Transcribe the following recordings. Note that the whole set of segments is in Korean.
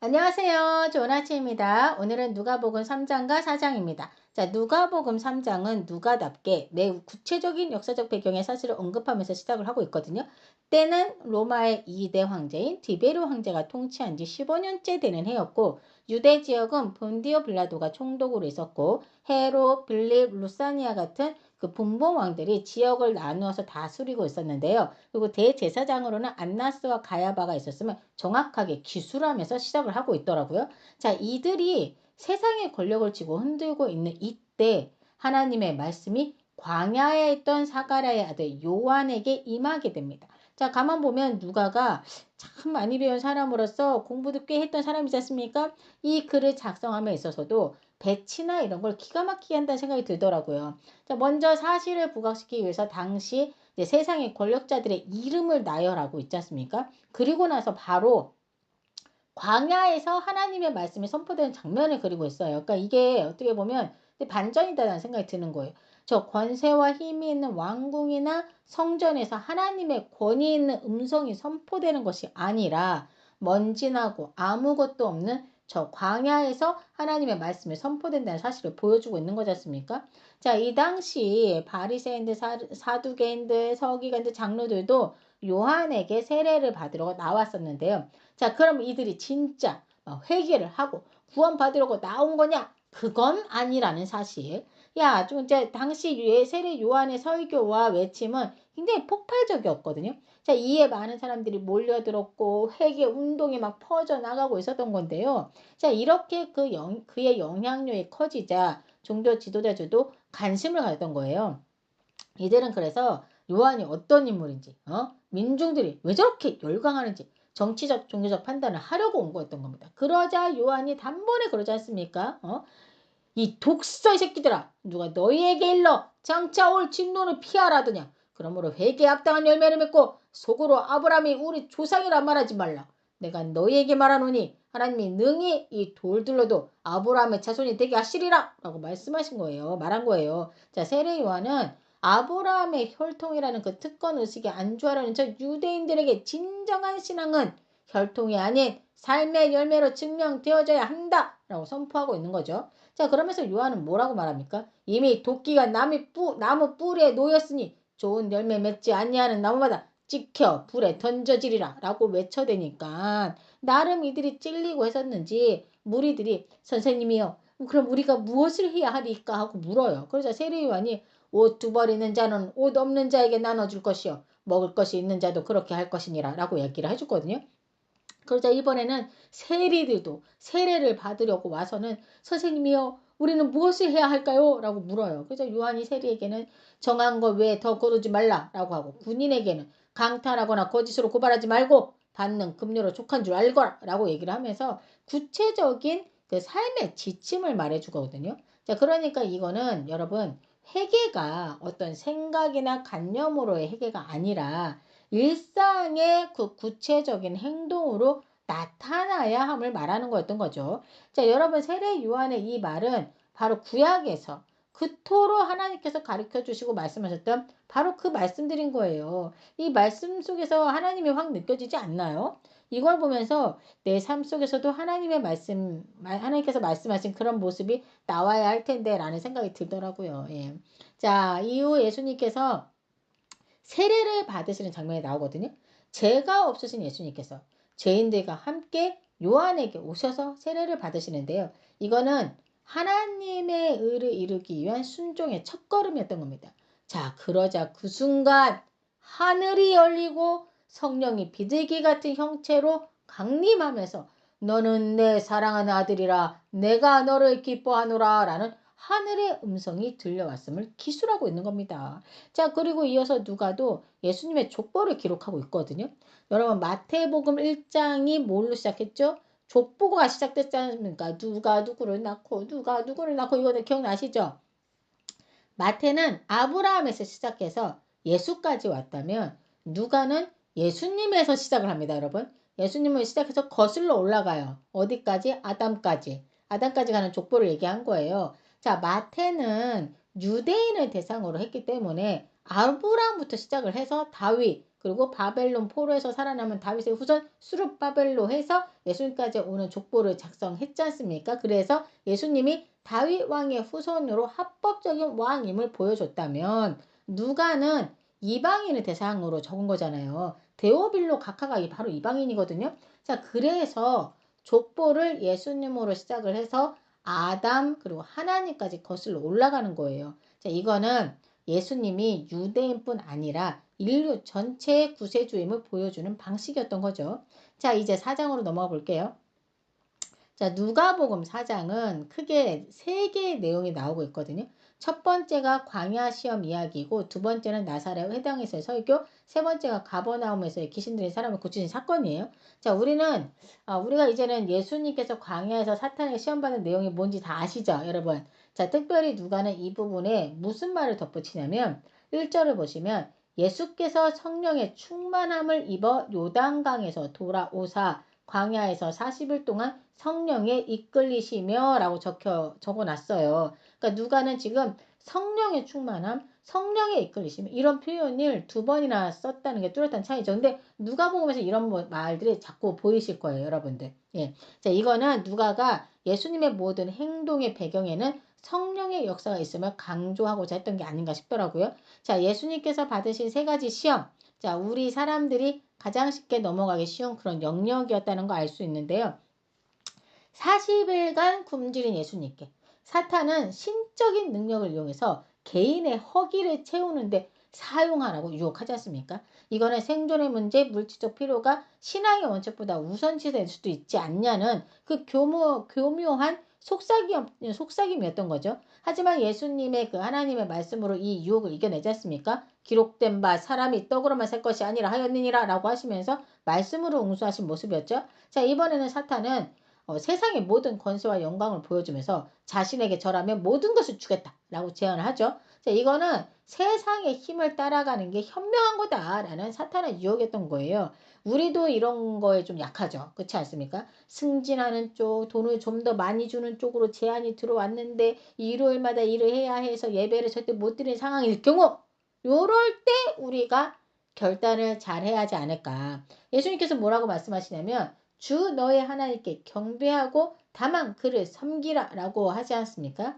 안녕하세요. 좋은 아침입니다. 오늘은 누가복음 3장과 4장입니다. 자, 누가복음 3장은 누가답게 매우 구체적인 역사적 배경의 사실을 언급하면서 시작을 하고 있거든요. 때는 로마의 2대 황제인 디베르 황제가 통치한 지 15년째 되는 해였고, 유대 지역은 본디오 빌라도가 총독으로 있었고, 헤롯, 빌립, 루사니아 같은 그 분봉 왕들이 지역을 나누어서 다스리고 있었는데요. 그리고 대제사장으로는 안나스와 가야바가 있었으면 정확하게 기술하면서 시작을 하고 있더라고요. 자, 이들이 세상의 권력을 쥐고 흔들고 있는 이때 하나님의 말씀이 광야에 있던 사가랴의 아들 요한에게 임하게 됩니다. 자, 가만 보면 누가가 참 많이 배운 사람으로서 공부도 꽤 했던 사람이지 않습니까? 이 글을 작성함에 있어서도 배치나 이런 걸 기가 막히게 한다는 생각이 들더라고요. 자, 먼저 사실을 부각시키기 위해서 당시 세상의 권력자들의 이름을 나열하고 있지 않습니까? 그리고 나서 바로 광야에서 하나님의 말씀이 선포되는 장면을 그리고 있어요. 그러니까 이게 어떻게 보면 반전이다라는 생각이 드는 거예요. 저 권세와 힘이 있는 왕궁이나 성전에서 하나님의 권위 있는 음성이 선포되는 것이 아니라 먼지나고 아무것도 없는 저 광야에서 하나님의 말씀이 선포된다는 사실을 보여주고 있는 거지 않습니까? 자, 이 당시 바리새인들, 사두개인들, 서기관들, 장로들도 요한에게 세례를 받으러 나왔었는데요. 자, 그럼 이들이 진짜 회개를 하고 구원받으려고 나온 거냐? 그건 아니라는 사실. 야, 좀 이제 당시 세례 요한의 설교와 외침은 굉장히 폭발적이었거든요. 자, 이에 많은 사람들이 몰려들었고 회개 운동이 막 퍼져 나가고 있었던 건데요. 자, 이렇게 그의 영향력이 커지자 종교 지도자들도 관심을 가졌던 거예요. 이들은 그래서 요한이 어떤 인물인지, 민중들이 왜 저렇게 열광하는지 정치적, 종교적 판단을 하려고 온 거였던 겁니다. 그러자 요한이 단번에 그러지 않습니까? 이 독서 이 새끼들아, 누가 너희에게 일러 장차 올 진노를 피하라더냐. 그러므로 회개에 합당한 열매를 맺고 속으로 아브라함이 우리 조상이라 말하지 말라. 내가 너희에게 말하노니 하나님이 능히 이 돌들로도 아브라함의 자손이 되게 하시리라 라고 말씀하신 거예요. 말한 거예요. 자, 세례 요한은 아브라함의 혈통이라는 그 특권 의식에 안주하려는 저 유대인들에게 진정한 신앙은 혈통이 아닌 삶의 열매로 증명되어져야 한다 라고 선포하고 있는 거죠. 자, 그러면서 요한은 뭐라고 말합니까? 이미 도끼가 나무 뿌리에 놓였으니 좋은 열매 맺지 아니하는 나무마다 찍혀 불에 던져지리라 라고 외쳐대니까 나름 이들이 찔리고 했었는지 무리들이 선생님이요, 그럼 우리가 무엇을 해야 하리까 하고 물어요. 그러자 세례 요한이 옷 두 벌 있는 자는 옷 없는 자에게 나눠줄 것이요 먹을 것이 있는 자도 그렇게 할 것이니라 라고 얘기를 해줬거든요. 그러자 이번에는 세리들도 세례를 받으려고 와서는 선생님이요, 우리는 무엇을 해야 할까요? 라고 물어요. 그래서 요한이 세리에게는 정한 것 외에 더 거두지 말라라고 하고, 군인에게는 강탈하거나 거짓으로 고발하지 말고 받는 급료로 족한 줄 알거라 라고 얘기를 하면서 구체적인 그 삶의 지침을 말해주거든요. 자, 그러니까 이거는 여러분, 회개가 어떤 생각이나 관념으로의 회개가 아니라 일상의 그 구체적인 행동으로 나타나야 함을 말하는 거였던 거죠. 자, 여러분, 세례 요한의 이 말은 바로 구약에서 그토록 하나님께서 가르쳐 주시고 말씀하셨던 바로 그 말씀드린 거예요. 이 말씀 속에서 하나님이 확 느껴지지 않나요? 이걸 보면서 내 삶 속에서도 하나님의 말씀, 하나님께서 말씀하신 그런 모습이 나와야 할 텐데 라는 생각이 들더라고요. 예. 자, 이후 예수님께서 세례를 받으시는 장면이 나오거든요. 죄가 없으신 예수님께서 죄인들과 함께 요한에게 오셔서 세례를 받으시는데요. 이거는 하나님의 의를 이루기 위한 순종의 첫걸음이었던 겁니다. 자, 그러자 그 순간 하늘이 열리고 성령이 비둘기 같은 형체로 강림하면서 너는 내 사랑하는 아들이라 내가 너를 기뻐하노라 라는 하늘의 음성이 들려왔음을 기술하고 있는 겁니다. 자, 그리고 이어서 누가도 예수님의 족보를 기록하고 있거든요. 여러분, 마태복음 1장이 뭘로 시작했죠? 족보가 시작됐지 않습니까? 누가 누구를 낳고 누가 누구를 낳고, 이거는 기억나시죠? 마태는 아브라함에서 시작해서 예수까지 왔다면 누가는 예수님에서 시작을 합니다, 여러분. 예수님을 시작해서 거슬러 올라가요. 어디까지? 아담까지. 아담까지 가는 족보를 얘기한 거예요. 자, 마태는 유대인을 대상으로 했기 때문에 아브라함부터 시작을 해서 다윗, 그리고 바벨론 포로에서 살아남은 다윗의 후손 수룹바벨로 해서 예수님까지 오는 족보를 작성했지 않습니까? 그래서 예수님이 다윗 왕의 후손으로 합법적인 왕임을 보여줬다면 누가는 이방인을 대상으로 적은 거잖아요. 데오빌로 각하가 바로 이방인이거든요. 자, 그래서 족보를 예수님으로 시작을 해서 아담 그리고 하나님까지 거슬러 올라가는 거예요. 자, 이거는 예수님이 유대인뿐 아니라 인류 전체의 구세주임을 보여주는 방식이었던 거죠. 자, 이제 4장으로 넘어가 볼게요. 자, 누가복음 4장은 크게 3개의 내용이 나오고 있거든요. 첫 번째가 광야 시험 이야기고, 두 번째는 나사렛 회당에서의 설교, 세 번째가 가버나움에서의 귀신 들린 사람을 고치신 사건이에요. 자, 우리가 이제는 예수님께서 광야에서 사탄에게 시험받는 내용이 뭔지 다 아시죠, 여러분? 자, 특별히 누가는 이 부분에 무슨 말을 덧붙이냐면 1절을 보시면 예수께서 성령의 충만함을 입어 요단강에서 돌아오사 광야에서 40일 동안 성령에 이끌리시며 라고 적어놨어요. 그러니까 누가는 지금 성령의 충만함, 성령에 이끌리시며 이런 표현을 2번이나 썼다는 게 뚜렷한 차이죠. 근데 누가복음에서 이런 말들이 자꾸 보이실 거예요, 여러분들. 예. 자, 이거는 누가가 예수님의 모든 행동의 배경에는 성령의 역사가 있음을 강조하고자 했던 게 아닌가 싶더라고요. 자, 예수님께서 받으신 3가지 시험. 자, 우리 사람들이 가장 쉽게 넘어가기 쉬운 그런 영역이었다는 거 알 수 있는데요. 40일간 굶주린 예수님께 사탄은 신적인 능력을 이용해서 개인의 허기를 채우는데 사용하라고 유혹하지 않습니까? 이거는 생존의 문제, 물질적 필요가 신앙의 원칙보다 우선시될 수도 있지 않냐는 그 교묘한 속삭임이었던 거죠. 하지만 예수님의 그 하나님의 말씀으로 이 유혹을 이겨내지 않습니까? 기록된 바 사람이 떡으로만 살 것이 아니라 하였느니라 라고 하시면서 말씀으로 응수하신 모습이었죠. 자, 이번에는 사탄은 세상의 모든 권세와 영광을 보여주면서 자신에게 절하면 모든 것을 주겠다라고 제안을 하죠. 자, 이거는 세상의 힘을 따라가는 게 현명한 거다라는 사탄의 유혹이었던 거예요. 우리도 이런 거에 좀 약하죠. 그렇지 않습니까? 승진하는 쪽, 돈을 좀 더 많이 주는 쪽으로 제안이 들어왔는데 일요일마다 일을 해야 해서 예배를 절대 못 드리는 상황일 경우 요럴 때 우리가 결단을 잘 해야 하지 않을까. 예수님께서 뭐라고 말씀하시냐면 주 너의 하나님께 경배하고 다만 그를 섬기라 라고 하지 않습니까?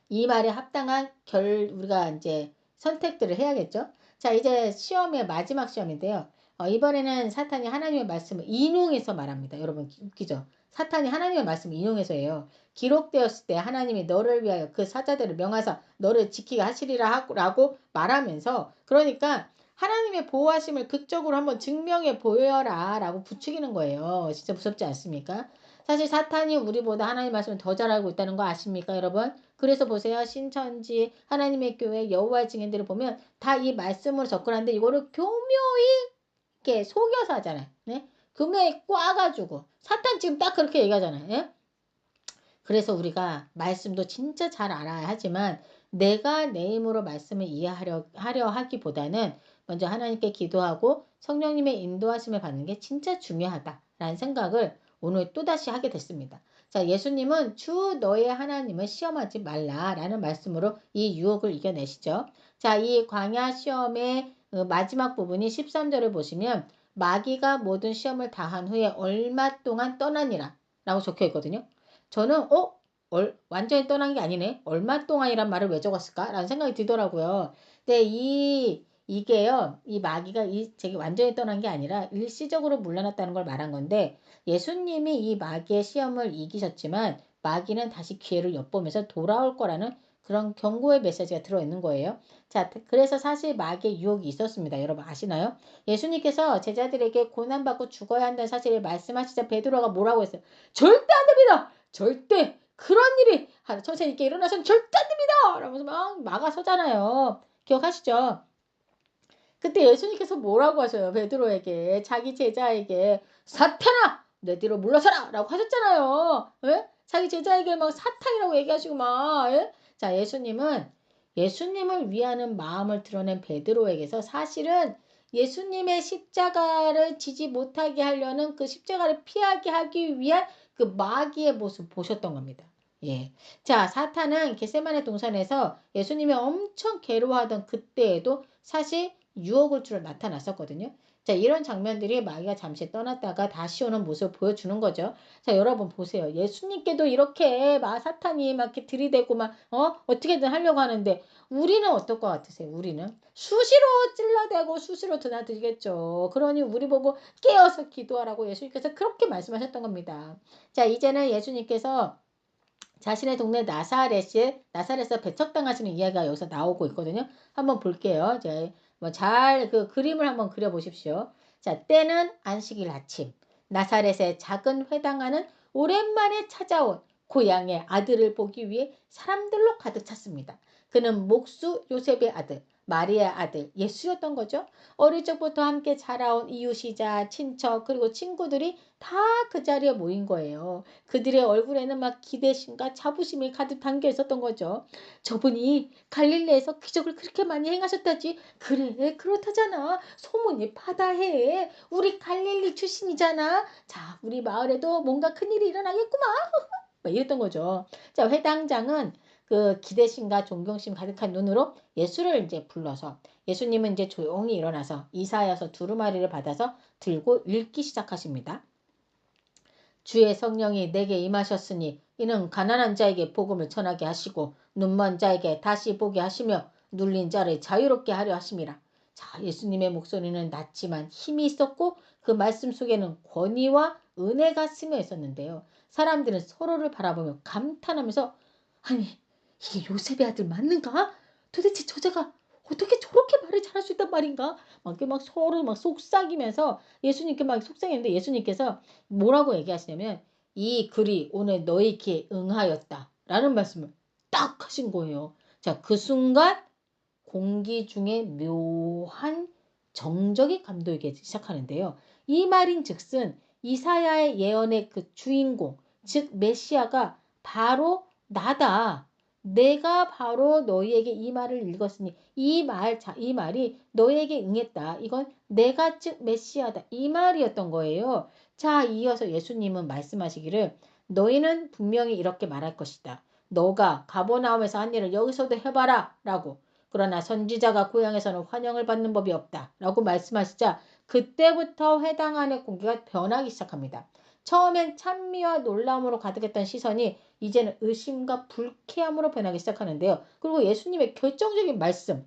이 말에 합당한 우리가 이제 선택들을 해야겠죠. 자, 이제 시험의 마지막 시험인데요. 이번에는 사탄이 하나님의 말씀을 인용해서 말합니다. 여러분 웃기죠? 사탄이 하나님의 말씀을 인용해서 해요. 기록되었을 때 하나님이 너를 위하여 그 사자들을 명하사 너를 지키게 하시리라 라고 말하면서, 그러니까 하나님의 보호하심을 극적으로 한번 증명해 보여라 라고 부추기는 거예요. 진짜 무섭지 않습니까? 사실 사탄이 우리보다 하나님 말씀을 더 잘 알고 있다는 거 아십니까, 여러분? 그래서 보세요. 신천지, 하나님의 교회, 여호와의 증인들을 보면 다 이 말씀으로 접근하는데 이거를 교묘히 이렇게 속여서 하잖아요. 네? 교묘히 꽈가지고. 사탄 지금 딱 그렇게 얘기하잖아요. 예? 그래서 우리가 말씀도 진짜 잘 알아야 하지만 내가 내 힘으로 말씀을 이해하려 하기보다는 먼저 하나님께 기도하고 성령님의 인도하심을 받는 게 진짜 중요하다라는 생각을 오늘 또다시 하게 됐습니다. 자, 예수님은 주 너의 하나님을 시험하지 말라라는 말씀으로 이 유혹을 이겨내시죠. 자, 이 광야 시험의 마지막 부분이 13절을 보시면 마귀가 모든 시험을 다한 후에 얼마 동안 떠나니라 라고 적혀 있거든요. 저는 완전히 떠난 게 아니네. 얼마 동안이란 말을 왜 적었을까? 라는 생각이 들더라고요. 근데 이게요. 이 마귀가 제게 완전히 떠난 게 아니라 일시적으로 물러났다는 걸 말한 건데, 예수님이 이 마귀의 시험을 이기셨지만 마귀는 다시 기회를 엿보면서 돌아올 거라는 그런 경고의 메시지가 들어있는 거예요. 자, 그래서 사실 마귀의 유혹이 있었습니다. 여러분 아시나요? 예수님께서 제자들에게 고난받고 죽어야 한다는 사실을 말씀하시자 베드로가 뭐라고 했어요? 절대 안 됩니다! 절대 그런 일이 선생님께 일어나서는 절대 안 됩니다! 라면서 막 막아서잖아요. 기억하시죠? 그때 예수님께서 뭐라고 하셔요? 베드로에게, 자기 제자에게 사탄아! 내 뒤로 물러서라! 라고 하셨잖아요. 예? 자기 제자에게 막 사탄이라고 얘기하시고 막. 예? 자, 예수님을 위하는 마음을 드러낸 베드로에게서 사실은 예수님의 십자가를 지지 못하게 하려는 그 십자가를 피하게 하기 위한 그 마귀의 모습 보셨던 겁니다. 예. 자, 사탄은 겟세마네 동산에서 예수님이 엄청 괴로워하던 그때에도 사실 유혹을 주로 나타났었거든요. 자, 이런 장면들이 마귀가 잠시 떠났다가 다시 오는 모습을 보여주는 거죠. 자, 여러분 보세요. 예수님께도 이렇게 막 사탄이 막 이렇게 들이대고 막 어떻게든 하려고 하는데 우리는 어떨 것 같으세요? 우리는 수시로 찔러대고 수시로 드나들겠죠. 그러니 우리 보고 깨어서 기도하라고 예수님께서 그렇게 말씀하셨던 겁니다. 자, 이제는 예수님께서 자신의 동네 나사렛에서 배척당하시는 이야기가 여기서 나오고 있거든요. 한번 볼게요. 이제 잘 그 그림을 한번 그려 보십시오. 자, 때는 안식일 아침. 나사렛의 작은 회당안은 오랜만에 찾아온 고향의 아들을 보기 위해 사람들로 가득 찼습니다. 그는 목수 요셉의 아들, 마리아의 아들 예수였던 거죠. 어릴 적부터 함께 자라온 이웃이자 친척 그리고 친구들이 다 그 자리에 모인 거예요. 그들의 얼굴에는 막 기대심과 자부심이 가득 담겨 있었던 거죠. 저분이 갈릴리에서 기적을 그렇게 많이 행하셨다지. 그래, 그렇다잖아. 소문이 파다해. 우리 갈릴리 출신이잖아. 자, 우리 마을에도 뭔가 큰일이 일어나겠구만. 막 이랬던 거죠. 자, 회당장은 그 기대심과 존경심 가득한 눈으로 예수를 이제 불러서 예수님은 이제 조용히 일어나서 이사야서 두루마리를 받아서 들고 읽기 시작하십니다. 주의 성령이 내게 임하셨으니 이는 가난한 자에게 복음을 전하게 하시고 눈먼 자에게 다시 보게 하시며 눌린 자를 자유롭게 하려 하심이라. 자, 예수님의 목소리는 낮지만 힘이 있었고 그 말씀 속에는 권위와 은혜가 스며 있었는데요. 사람들은 서로를 바라보며 감탄하면서 아니 이게 요셉의 아들 맞는가? 도대체 저자가 어떻게 저렇게 말을 잘할 수 있단 말인가? 막 이렇게 막 서로 막 속삭이면서 예수님께 막 속삭이는데 예수님께서 뭐라고 얘기하시냐면 이 글이 오늘 너희 귀에 응하였다 라는 말씀을 딱 하신 거예요. 자, 그 순간 공기 중에 묘한 정적이 감돌기 시작하는데요. 이 말인 즉슨 이사야의 예언의 그 주인공 즉 메시아가 바로 나다. 내가 바로 너희에게 이 말을 읽었으니 이 말이 너희에게 응했다. 이건 내가 즉 메시아다. 이 말이었던 거예요. 자, 이어서 예수님은 말씀하시기를 너희는 분명히 이렇게 말할 것이다. 너가 가버나움에서 한 일을 여기서도 해봐라 라고. 그러나 선지자가 고향에서는 환영을 받는 법이 없다 라고 말씀하시자 그때부터 회당 안의 공기가 변하기 시작합니다. 처음엔 찬미와 놀라움으로 가득했던 시선이 이제는 의심과 불쾌함으로 변하기 시작하는데요. 그리고 예수님의 결정적인 말씀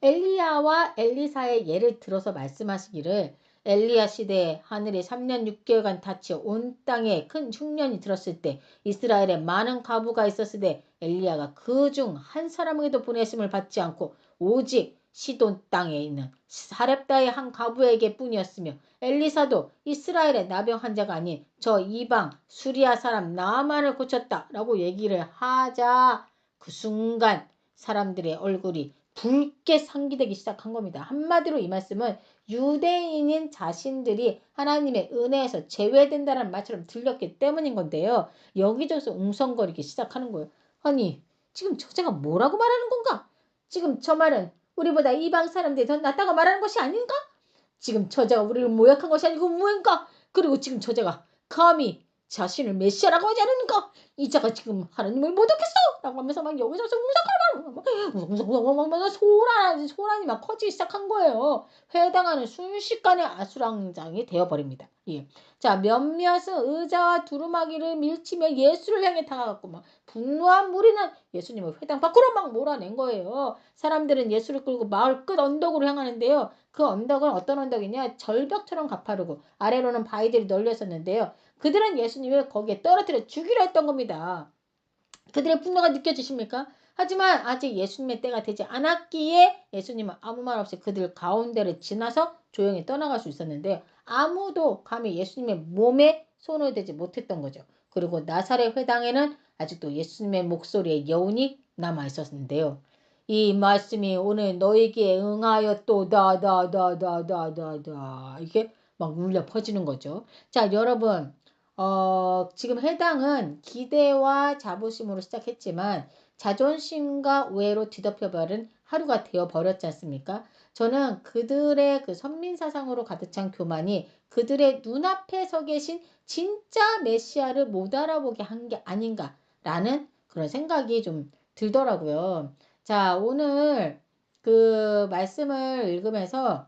엘리야와 엘리사의 예를 들어서 말씀하시기를 엘리야 시대에 하늘이 3년 6개월간 닫혀 온 땅에 큰 흉년이 들었을 때 이스라엘에 많은 과부가 있었을 때 엘리야가 그 중 한 사람에게도 보내심을 받지 않고 오직 시돈 땅에 있는 사렙다의 한 과부에게 뿐이었으며 엘리사도 이스라엘의 나병 환자가 아닌 저 이방 수리아 사람 나만을 고쳤다 라고 얘기를 하자 그 순간 사람들의 얼굴이 붉게 상기되기 시작한 겁니다. 한마디로 이 말씀은 유대인인 자신들이 하나님의 은혜에서 제외된다는 말처럼 들렸기 때문인 건데요. 여기저기서 웅성거리기 시작하는 거예요. 아니 지금 저자가 뭐라고 말하는 건가? 지금 저 말은 우리보다 이방 사람들이 더 낫다고 말하는 것이 아닌가? 지금 저자가 우리를 모욕한 것이 아니고 무언가? 그리고 지금 저자가 감히 자신을 메시아라고 하지 않는가? 이 자가 지금 하나님을 모독했어! 라고 하면서 막 여기저기서 소란이 막 커지기 시작한 거예요. 회당하는 순식간에 아수랑장이 되어버립니다. 예. 자, 몇몇은 의자와 두루마기를 밀치며 예수를 향해 다가갔고 막 분노한 무리는 예수님을 회당 밖으로 막 몰아낸 거예요. 사람들은 예수를 끌고 마을 끝 언덕으로 향하는데요. 그 언덕은 어떤 언덕이냐? 절벽처럼 가파르고 아래로는 바위들이 널려 있었는데요. 그들은 예수님을 거기에 떨어뜨려 죽이려 했던 겁니다. 그들의 분노가 느껴지십니까? 하지만 아직 예수님의 때가 되지 않았기에 예수님은 아무 말 없이 그들 가운데를 지나서 조용히 떠나갈 수 있었는데요. 아무도 감히 예수님의 몸에 손을 대지 못했던 거죠. 그리고 나사렛 회당에는 아직도 예수님의 목소리의 여운이 남아 있었는데요. 이 말씀이 오늘 너에게 응하였도다 이게 막 울려 퍼지는 거죠. 자, 여러분 지금 해당은 기대와 자부심으로 시작했지만 자존심과 우애로 뒤덮여버린 하루가 되어버렸지 않습니까? 저는 그들의 그 선민사상으로 가득 찬 교만이 그들의 눈앞에 서 계신 진짜 메시아를 못 알아보게 한 게 아닌가라는 그런 생각이 좀 들더라고요. 자, 오늘 그 말씀을 읽으면서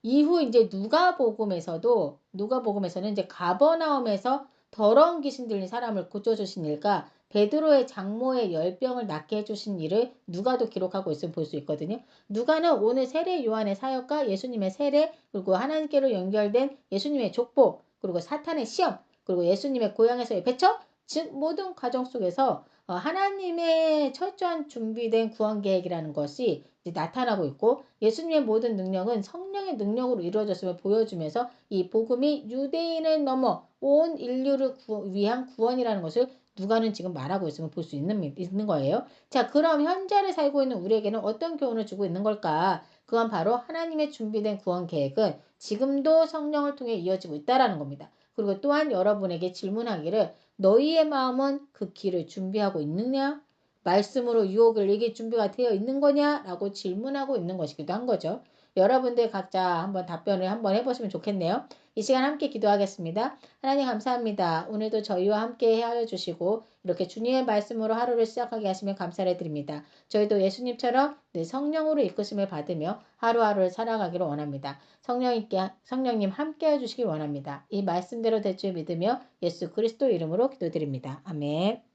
이후 이제 누가복음에서는 이제 가버나움에서 더러운 귀신 들린 사람을 고쳐주신 일과 베드로의 장모의 열병을 낫게 해주신 일을 누가도 기록하고 있으면 볼 수 있거든요. 누가는 오늘 세례 요한의 사역과 예수님의 세례, 그리고 하나님께로 연결된 예수님의 족보, 그리고 사탄의 시험, 그리고 예수님의 고향에서의 배척, 즉 모든 과정 속에서 하나님의 철저한 준비된 구원 계획이라는 것이 이제 나타나고 있고, 예수님의 모든 능력은 성령의 능력으로 이루어졌음을 보여주면서 이 복음이 유대인을 넘어 온 인류를 위한 구원이라는 것을 누가는 지금 말하고 있으면 볼 수 있는 거예요. 자, 그럼 현재를 살고 있는 우리에게는 어떤 교훈을 주고 있는 걸까? 그건 바로 하나님의 준비된 구원 계획은 지금도 성령을 통해 이어지고 있다라는 겁니다. 그리고 또한 여러분에게 질문하기를, 너희의 마음은 그 길을 준비하고 있느냐? 말씀으로 유혹을 이길 준비가 되어 있는 거냐? 라고 질문하고 있는 것이기도 한 거죠. 여러분들 각자 한번 답변을 한번 해보시면 좋겠네요. 이 시간 함께 기도하겠습니다. 하나님 감사합니다. 오늘도 저희와 함께 하여 주시고 이렇게 주님의 말씀으로 하루를 시작하게 하시면 감사를 드립니다. 저희도 예수님처럼 늘 성령으로 이끄심을 받으며 하루하루를 살아가기를 원합니다. 성령님 함께 해주시기 원합니다. 이 말씀대로 될 줄 믿으며 예수 그리스도 이름으로 기도드립니다. 아멘.